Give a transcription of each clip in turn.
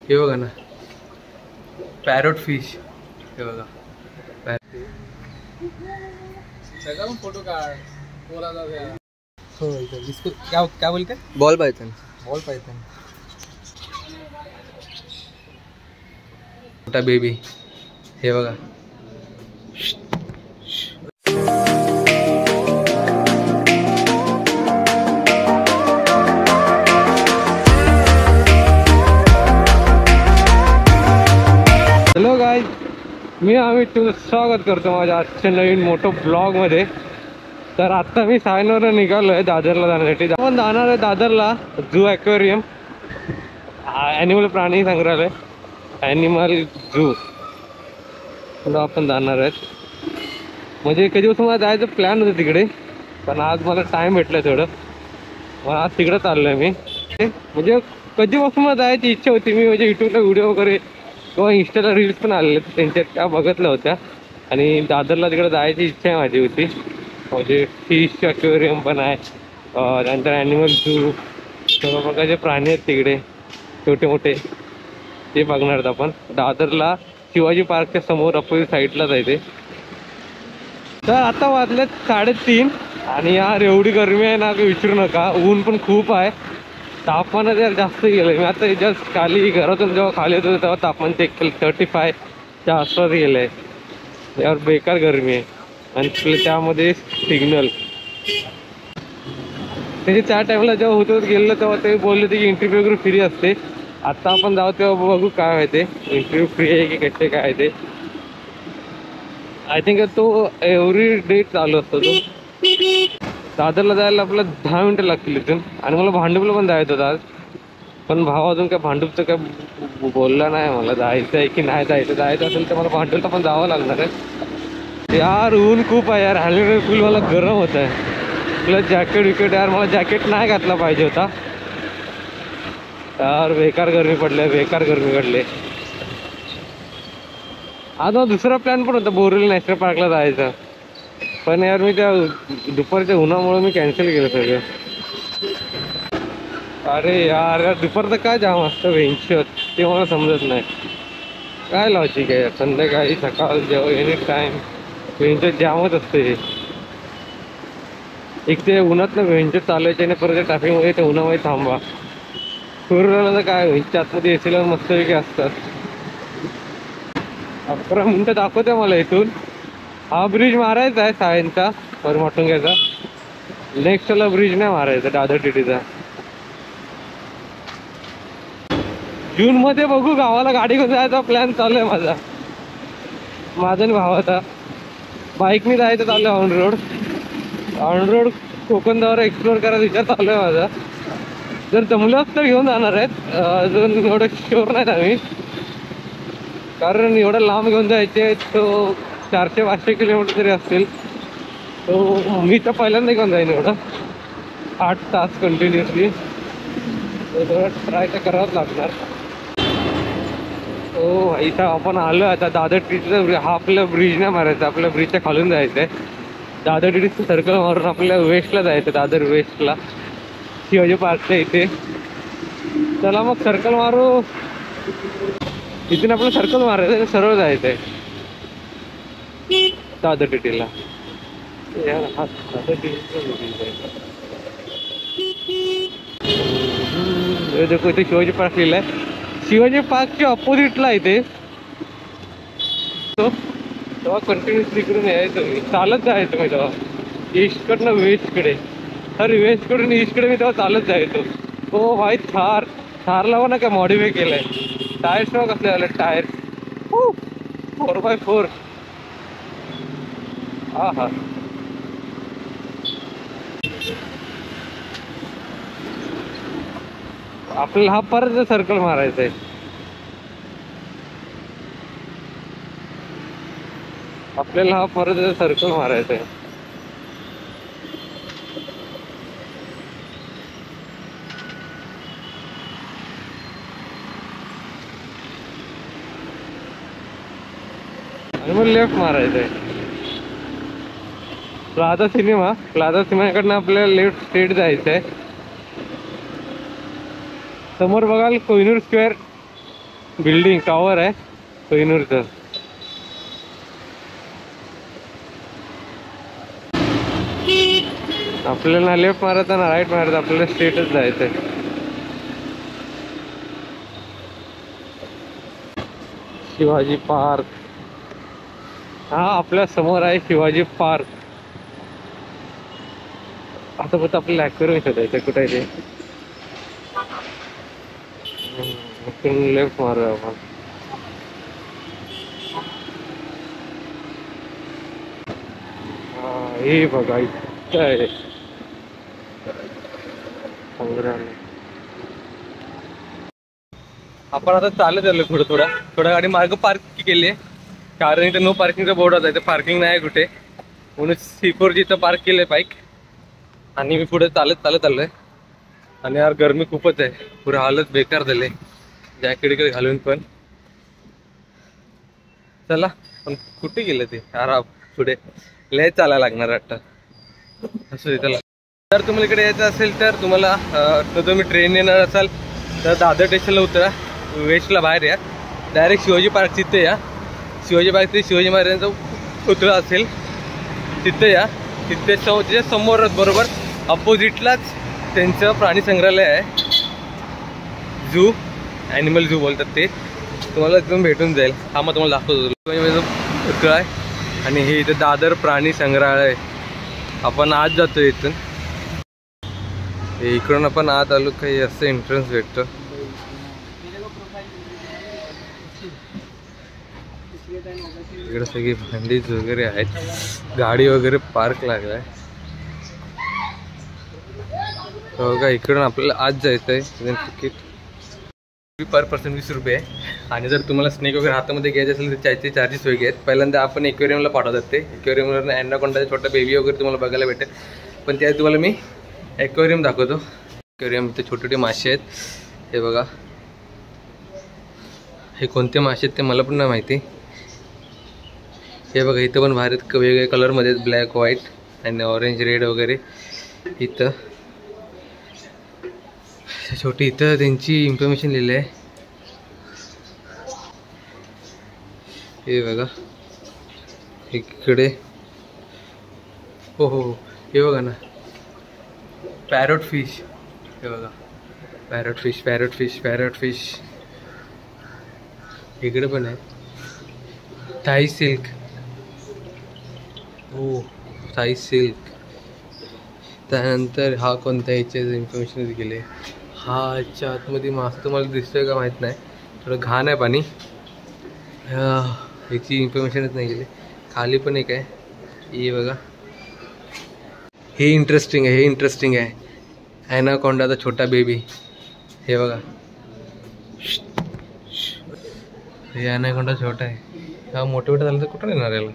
हे बघा ना, पॅरोट फिश. हे बघा फोटो काढ. हो इसको क्या क्या बोलते हैं? Ball Python. Ball Python. छोटा बेबी. हे बघा. हॅलो गाईज, मी अमित तुमचं स्वागत करतो माझ्या आजच्या नवीन मोठं ब्लॉगमध्ये. तर आत्ता मी सायनवरून निघालो आहे दादरला जाण्यासाठी. आपण जाणार आहे दादरला झू ॲक्वेरियम, ॲनिमल प्राणी संग्रहालय, ॲनिमल झू आपण जाणार आहेत. म्हणजे कधी दिवस मला जायचं प्लॅन होतं तिकडे, पण आज मला टाईम भेटला थोडं, मग आज तिकडं चाललो आहे मी. म्हणजे कधीपासून मला जायची इच्छा होती. मी म्हणजे यूट्यूबला व्हिडिओ वगैरे किंवा इंस्टाला रील्स पण आलेले त्यांच्यात त्या बघितल्या होत्या, आणि दादरला तिकडे जायची इच्छा माझी होती. म्हणजे फिश ॲक्वेरियम पण आहे, त्यानंतर ॲनिमल झू, सर्व प्रकारचे प्राणी आहेत तिकडे छोटे मोठे, ते बघणार आहेत आपण. दादरला शिवाजी पार्कच्या समोर अपोजिट साईडला जायचे. तर आता वाजलेत 3:30 आणि यार एवढी गरमी आहे ना की विचारू नका. ऊन पण खूप आहे, तापमानात यार जास्त गेलं आहे. मी आता जस्ट खाली घरातून जेव्हा खाली होतो तेव्हा तापमान चेक केलं, 35च्या आसपास गेलं आहे. यार बेकार गरमी आहे. आणि त्यामध्ये सिग्नल त्याचे त्या टाईमला जेव्हा होतं गेलं तेव्हा ते बोलले होते की इंटरव्ह्यू वगैरे फ्री असते. आत्ता आपण जाऊ तेव्हा बघू काय आहे ते, इंटरव्ह्यू फ्री आहे की कसे काय आहे ते. आय थिंक तो एव्हरी डे चालू असतो तो. दादरला जायला आपल्याला 10 मिनटं लागतील इथून. आणि मला भांडुपला पण जायचं होतं आज, पण भाव अजून काय भांडुपचं काय बोलला नाही मला जायचं आहे की नाही जायचं. जायचं असेल तर मला भांडुपला पण जावं लागणार आहे. यार ऊन खूप आहे यार, हॅलिडे फुल मला गरम होत आहे. प्लस जॅकेट विकेट, यार मला जॅकेट नाही घातला पाहिजे होता यार. बेकार गरमी पडले, बेकार गरमी पडले. आज मला दुसरा प्लॅन पण होता बोरिवली नॅशनल पार्कला जायचा, पण यार मी त्या दुपारच्या उन्हामुळे मी कॅन्सल केलं सगळं. अरे यार यार दुपारचं काय जाम असतं वेंचर, ते मला समजत नाही. काय लॉजिक आहे संध्याकाळी सकाळ जेव्हा एनी टाईम वेंचर जामच असते. एक ते उन्हातनं वेंचर चालायचे आणि परत ट्रॅफिकमध्ये ते उन्हामध्ये थांबा. सुरू तर काय वेंचर आतमध्ये एसीला मस्तपैकी असतात. 11 मिनटं दाखवते मला इथून. हा ब्रिज मारायचा आहे सायनचा माटुंग्याचा. नेक्स्टला ब्रिज नाही मारायचा दादर टीटीचा. जून मध्ये बघू, गावाला गाडी घेऊन जायचा प्लॅन चालू आहे माझा आणि भावाचा. बाईकने जायचं चालू आहे ऑन रोड कोकण दौरा एक्सप्लोअर करायचा विचार चालू आहे माझा. जर जमलंच तर घेऊन जाणार आहेत, अजून एवढं शुअर नाहीत आम्ही, कारण एवढं लांब घेऊन जायचे तो 400-500 किलोमीटर तरी असतील. तो मी तर पहिल्यांदा घेऊन जाईन एवढं 8 तास कंटिन्युअसली, थोडं ट्राय तर करावंच लागणार. हो इथं आपण आलो आता दादर टीटीचा. हा आपला ब्रिज नाही मारायचा, आपल्या ब्रिजच्या खालून जायचं आहे. दादर टीटीचं सर्कल मारून आपल्या वेस्टला जायचं, दादर वेस्टला शिवाजी पार्कच्या इथे. चला मग सर्कल मारू, इथून आपलं सर्कल मारायचं आणि सरळ जायचं आहे दादर टीटीला. यार हा दादर टीटीचा ब्रिज आहे. देखो इथे शिवाजी पार्क लिहिलं आहे. शिवाजी पार्कच्या ऑपोजिटला इथे तेव्हा कंटिन्युअसली इकडून यायचं मी, चालत जायचं मी तेव्हा. ईस्टकडनं वेस्टकडे, अरे वेस्टकडून ईस्टकडे मी तेव्हा चालत जायचो. हो भाई थारला ना काय मॉडिफाय केलं आहे. टायर्स तेव्हा कसले आले टायर 4x4. हा हा आपल्याला हा परत सर्कल मारायचा आहे. आपल्याला हा परत सर्कल मारायचा आहे. आणि मग लेफ्ट मारायचं आहे. प्लाझा सिनेमाकडनं आपल्याला लेफ्ट स्ट्रेट जायचं आहे. समोर बघाल कोहिनूर स्क्वेअर, बिल्डिंग टॉवर आहे कोहिनूरचं. आपल्याला लेफ्ट मारत ना राईट मारत, आपल्याला स्ट्रेटच जायचंय. शिवाजी पार्क हा आपल्या समोर आहे, शिवाजी पार्क. आता फक्त आपल्याला ॲक्वेरियम शोधायचं कुठे आहे ते. लेफ्ट मारूया आपण. हा हे बघा इथं आहे संग्रहालय. आपण आता चालत आलो थोडा गाडी मार्ग पार्क केली आहे, कारण इथं नो पार्किंगचा बोर्ड होता. इथं पार्किंग नाही कुठे, म्हणून C4G इथं पार्क केलंय बाईक. आणि मी पुढे चालत आलोय. आणि यार गरमी खूपच आहे, पुरा हालत बेकार झाले जॅकेट इकडे घालून. पण चला, पण कुठे गेलं ते यार, पुढे लय चालायला लागणार वाटतं. असं चला. जर तुम्हाला इकडे यायचं असेल तर तुम्हाला तुम्ही ट्रेन येणार असाल तर दादर स्टेशनला उतरा, वेस्टला बाहेर या, डायरेक्ट शिवाजी पार्क तिथे या. शिवाजी पार्क ते शिवाजी महाराजांचा पुतळा असेल तिथे या. तिथे त्याच्या समोरच बरोबर अपोजिटलाच त्यांचं प्राणी संग्रहालय आहे, झू, ॲनिमल झू बोलतात ते. तुम्हाला तिथून भेटून जाईल. हा मग तुम्हाला दाखवतो. शिवाजी पुतळा आहे आणि हे इथे दादर प्राणी संग्रहालय. आपण आज जातो इथून. इकडून आपण आत आलो काही असं एंट्रन्स भेटतं. इकडे सगळी भांडीज वगैरे आहेत, गाडी वगैरे पार्क लागलाय बघा. इकडून आपल्याला आज जायचं आहे. तिकीट पर पर्सन 20 रुपये आहे. आणि जर तुम्हाला स्नेक वगैरे हातामध्ये घ्यायचे असेल तर त्याचे चार्जेस वेगळे आहेत. पहिल्यांदा आपण एक्वेरियमला पाठवतात. ते एक्वेरियमवर ॲनाकोंडाचा छोटा बेबी वगैरे तुम्हाला बघायला भेटेल. पण त्यात तुम्हाला मी एक्वेरियम दाखवतो. एक्वेरियम इथे छोटे छोटे मासे आहेत. हे बघा, हे कोणते मासे आहेत ते मला पण नाही माहिती. हे बघा इथं पण भारी वेगवेगळ्या कलरमध्ये, ब्लॅक, व्हाईट आणि ऑरेंज, रेड वगैरे. इथं छोटी इथं त्यांची इन्फॉर्मेशन लिहिली आहे. हे बघा इकडे, हो, हे बघा ना, पॅरोट फिश. हे बघा पॅरोट फिश. इकडे पण आहे थाई सिल्क. हो, थाई सिल्क. त्यानंतर हा कोणत्या ह्याचे इन्फॉर्मेशन गेले. हा याच्या आतमध्ये मास्क तुम्हाला दिसतोय का माहीत नाही, थोडं घाण आहे पाणी. ह्याची इन्फॉर्मेशनच नाही गेली. खाली पण एक आहे, हे बघा. हे इंटरेस्टिंग आहे. ॲनाकोंडाचा छोटा बेबी. हे बघा, हे ॲनाकोंडा छोटा आहे. हा मोठं झालं तर कुठं येणार याला.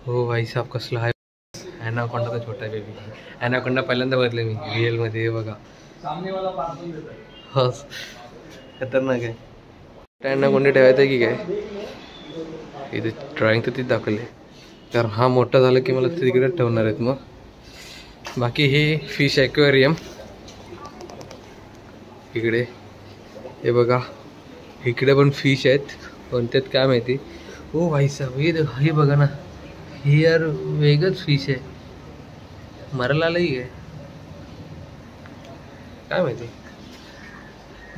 हो भाई साहब, कसला आहे ॲनाकोंडाचा छोटा बेबी. ॲनाकोंडा पहिल्यांदा बघितलं मी रिअलमध्ये. हे बघा, हो खतरनाक आहे. ॲनाकोंडा ठेवायचं आहे की काय. इथे ड्रॉइंग तर तीच दाखवली, तर हा मोठा झाला की मला तिकडे ठेवणार आहेत. मग बाकी हे फिश ॲक्वेरियम इकडे. हे बघा इकडे पण फिश आहेत, कोणत्यात काय माहिती. हो भाई साहब, हे बघा ना, हे यार वेगळंच फिश आहे. मरायला आलंही आहे काय माहिती.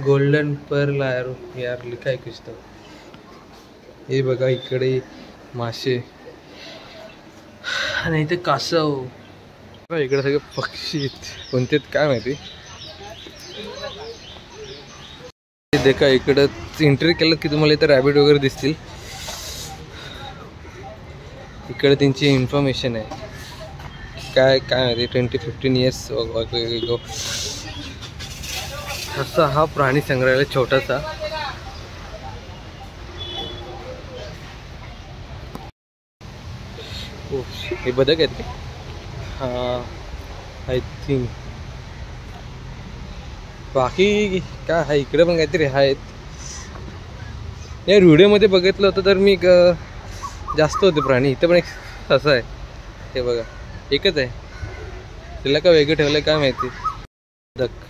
गोल्डन पर्ल यार लिखा आहे कुछ तो. हे बघा इकडे मासे आणि इथे कासव. इकडे सगळे पक्षी कोणते काय माहिती. देखा इकडं एंट्री केलं की तुम्हाला इथं रॅबिट वगैरे दिसतील. इकडे त्यांची इन्फॉर्मेशन आहे काय माहिती. 20-15 years अगो. असा हा प्राणी संग्रहालय छोटासा. हे बदक आहेत का. हा आय थिंक. बाकी काय आहे इकडे पण काहीतरी आहेत. या व्हिडिओमध्ये बघितलं होतं तर मी जास्त होते प्राणी. इथं पण एक असं आहे. हे बघा एकच आहे, त्याला का वेगळं ठेवलं काय माहिती. बदक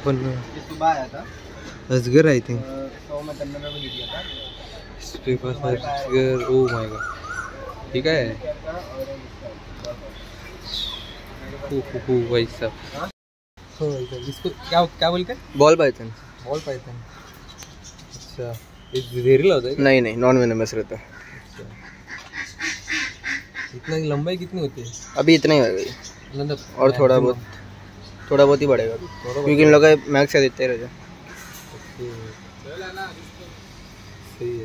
पण ये सुबह आया था अजगर आई थिंक 100 में कन्नड़ में दिया था अजगर, ओ माय गॉड, ठीक है। भाई साहब, इसको क्या क्या बोलते हैं? Ball Python. Ball Python. अच्छा, ये जहरीला होता है क्या? नहीं नहीं, नॉन वेनमस रहता है। अच्छा, इतना लंबाई कितनी होती है? अभी इतना ही हो गई, मतलब और थोड़ा बहुत ही बढ़ेगा अभी, क्योंकि इन लोगों का मैक्स देते रहते। सही है।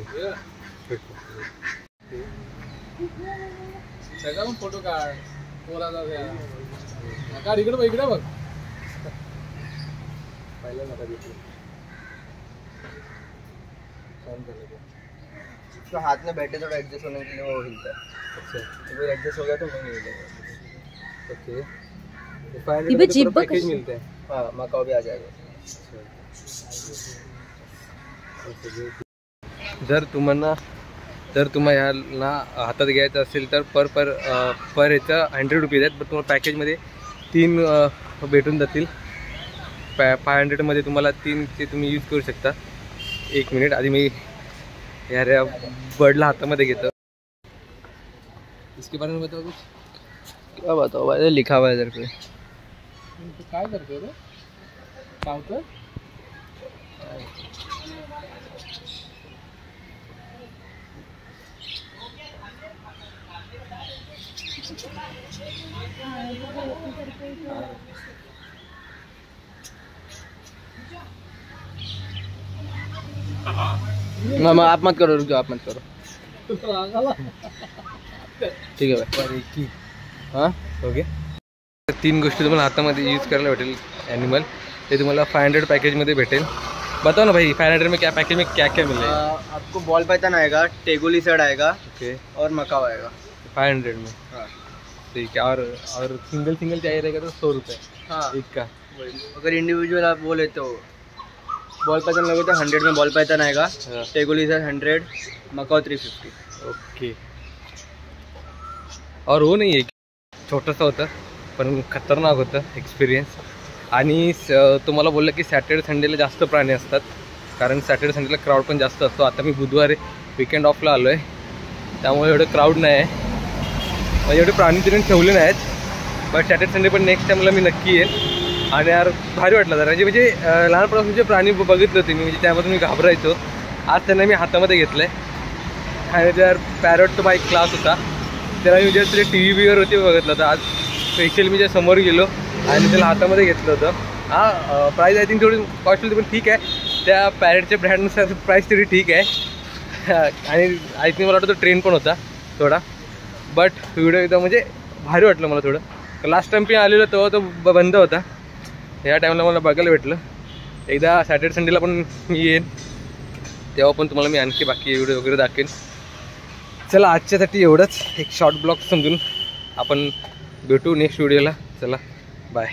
सगळं फोटो काढ पोराचा काढ, इकडे बघ, इकडे बघ. पहिला नका दिसलं. तो हाथ में बैठे थोड़ा एडजस्ट होने के लिए वो हिलता है। अच्छा, तो एडजस्ट हो गया तो नहीं हिलेगा। ओके, 500 का पैकेज मिलता है। हाँ, मकाओ भी आ जाएगा। जर तुम्हाला ह्याला हातात घ्यायचं असेल तर पर ह्याचं 100 रुपीज आहेत, पण तुम्हाला पॅकेजमध्ये 3 भेटून जातील। 500मध्ये तुम्हाला 3 ते तुम्ही यूज करू शकता। 1 मिनिट, आधी मी ह्या बर्डला हातामध्ये घेतो। इसके बारे में बताओ कुछ। क्या बताओ भाई, लिखा हुआ है इधर पे। तू काय करतोय रे? चावतोय? मामा आप मत करो, रुक जाओ, आप मत करो। ठीक है भाई। हां, ओके। 3 गोष्टी तुम्हाला हातामध्ये यूज करायला भेटेल ॲनिमल, ते तुम्हाला 500 पैकेजमध्ये भेटेल। बताओ ना भाई, 500 में क्या पैकेज में क्या क्या मिलेगा? आपको बॉल पाइथन आएगा, टेगोली सेट आएगा, ओके, और मकाओ आएगा 500 में। हाँ ठीक है, और सिंगल चाहिए रहेगा तो 100 रुपये हाँ। एक का। अगर इंडिविजुअल आप वो लेते हो, बॉल पाइथन लोगे तो 100 में बॉल पाइथन आएगा, हाँ। टेगोली सेट 100, मकाओ 350। ओके, और वो नाही आहे, छोटंसं होतं पण खतरनाक होतं एक्सपिरियन्स। आणि तुम्हाला बोललं की सॅटर्डे संडेला जास्त प्राणी असतात, कारण सॅटर्डे संडेला क्राऊड पण जास्त असतो। आता मी बुधवारी वीकेंड ऑफला आलो आहे, त्यामुळे एवढं क्राऊड नाही आहे, म्हणजे एवढे प्राणी तिने ठेवले नाहीत। बट सॅटर्डे संडे पण नेक्स्ट टाईमला मी नक्की येईल। आणि यार भारी वाटलं जरा, म्हणजे लहानपणापासून जे प्राणी बघितले होते मी, म्हणजे त्यामधून मी घाबरायचो, आज त्यांना मी हातामध्ये घेतलं आहे। आणि जर पॅरोट बाईक क्लास होता, त्याला मी जे टी व्ही बीवर होते बघितलं होतं, आज स्पेशल मी जे समोर गेलो आणि त्याला हातामध्ये घेतलं होतं। हां, प्राईस आय थिंक थोडी कॉस्ट होती, पण ठीक आहे, त्या पॅरेटच्या ब्रँडनुसार प्राईस तरी ठीक आहे। आणि आय थिंक मला वाटतं ट्रेन पण होता थोडा, बट व्हिडिओ एकदम म्हणजे भारी वाटलं मला थोडं। लास्ट टाइम मी आलेलो तेव्हा तो बंद होता, ह्या टाईमला मला बघायला भेटलं। एकदा सॅटर्डे संडेला पण मी येईन, तेव्हा पण तुम्हाला मी आणखी बाकी व्हिडिओ वगैरे दाखवेन। चला, आजच्यासाठी एवढंच, एक शॉर्ट ब्लॉग समजून आपण भेटू नेक्स्ट व्हिडिओला। चला, बाय।